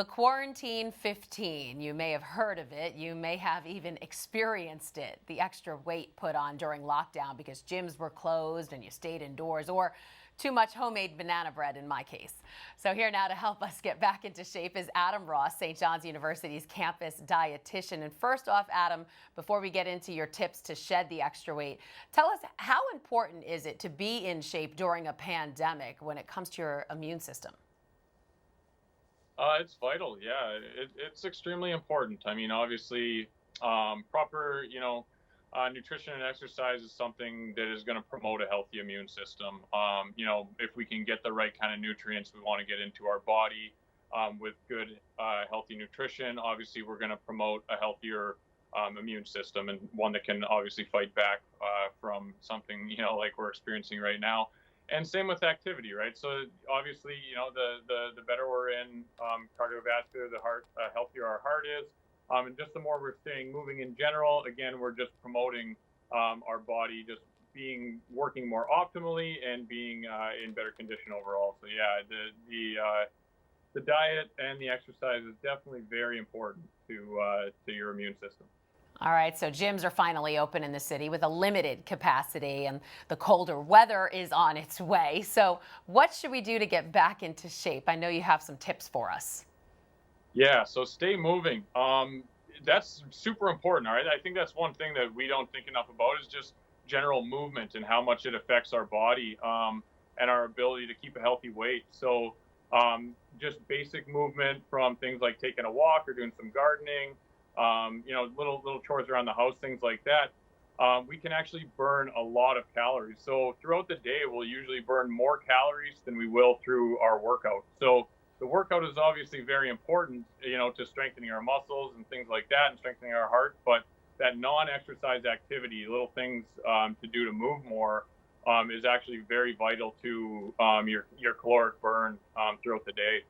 the Quarantine 15, you may have heard of it, you may have even experienced it, the extra weight put on during lockdown because gyms were closed and you stayed indoors, or too much homemade banana bread in my case. So here now to help us get back into shape is Adam Ross, St. John's University's campus dietitian. And first off, Adam, before we get into your tips to shed the extra weight, tell us, how important is it to be in shape during a pandemic when it comes to your immune system? It's vital. Yeah, it's extremely important. I mean, obviously, proper, nutrition and exercise is something that is going to promote a healthy immune system. If we can get the right kind of nutrients we want to get into our body with good, healthy nutrition, obviously we're going to promote a healthier immune system, and one that can obviously fight back from something, like we're experiencing right now. And same with activity, right? So obviously, the better we're in cardiovascular, the healthier our heart is. And just the more we're staying moving in general, again, we're just promoting our body just working more optimally and being in better condition overall. So yeah, the diet and the exercise is definitely very important to your immune system. All right, so gyms are finally open in the city with a limited capacity, and the colder weather is on its way. So what should we do to get back into shape? I know you have some tips for us. Yeah, so stay moving. That's super important, all right? I think that's one thing that we don't think enough about is just general movement and how much it affects our body and our ability to keep a healthy weight. So just basic movement from things like taking a walk or doing some gardening, little chores around the house, things like that. We can actually burn a lot of calories. So throughout the day, we'll usually burn more calories than we will through our workout. So the workout is obviously very important, to strengthening our muscles and things like that and strengthening our heart. But that non-exercise activity, little things to do to move more, is actually very vital to your caloric burn throughout the day.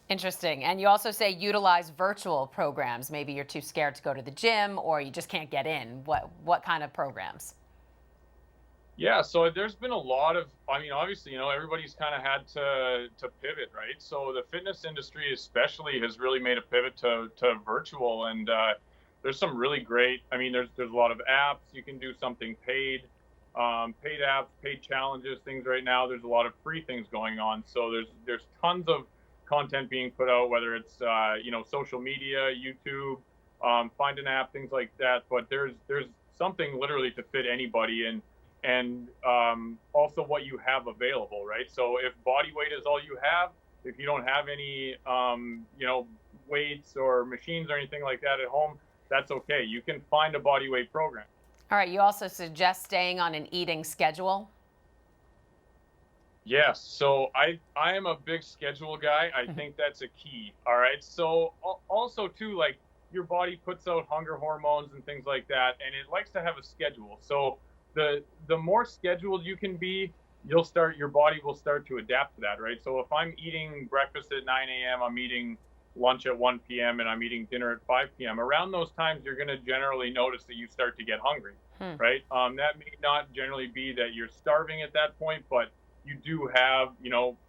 Interesting. And you also say utilize virtual programs. Maybe you're too scared to go to the gym or you just can't get in. What kind of programs? Yeah, so there's been a lot of, obviously, everybody's kind of had to pivot, right? So the fitness industry especially has really made a pivot to virtual, and there's some really great, there's a lot of apps. You can do something paid apps, paid challenges, things right now. There's a lot of free things going on. So there's tons of content being put out, whether it's, social media, YouTube, find an app, things like that. But there's something literally to fit anybody in. And also what you have available, right? So if body weight is all you have, if you don't have any, weights or machines or anything like that at home, that's okay. You can find a body weight program. All right. You also suggest staying on an eating schedule. Yes. So I am a big schedule guy. I think that's a key. All right. So also too, like your body puts out hunger hormones and things like that, and it likes to have a schedule. So the more scheduled you can be, your body will start to adapt to that, right? So if I'm eating breakfast at 9 a.m., I'm eating lunch at 1 p.m., and I'm eating dinner at 5 p.m., around those times, you're going to generally notice that you start to get hungry, right? That may not generally be that you're starving at that point, but you do have,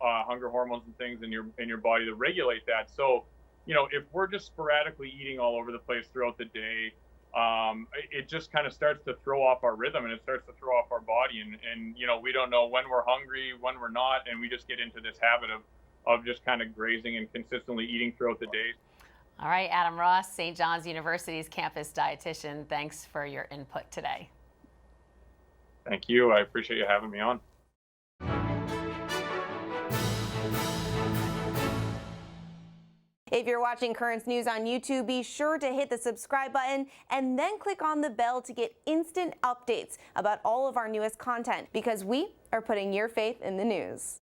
hunger hormones and things in your body that regulate that. So, if we're just sporadically eating all over the place throughout the day, it just kind of starts to throw off our rhythm, and it starts to throw off our body, and we don't know when we're hungry, when we're not, and we just get into this habit of just kind of grazing and consistently eating throughout the day. All right, Adam Ross, St. John's University's campus dietitian. Thanks for your input today. Thank you. I appreciate you having me on. If you're watching Currents News on YouTube, be sure to hit the subscribe button and then click on the bell to get instant updates about all of our newest content, because we are putting your faith in the news.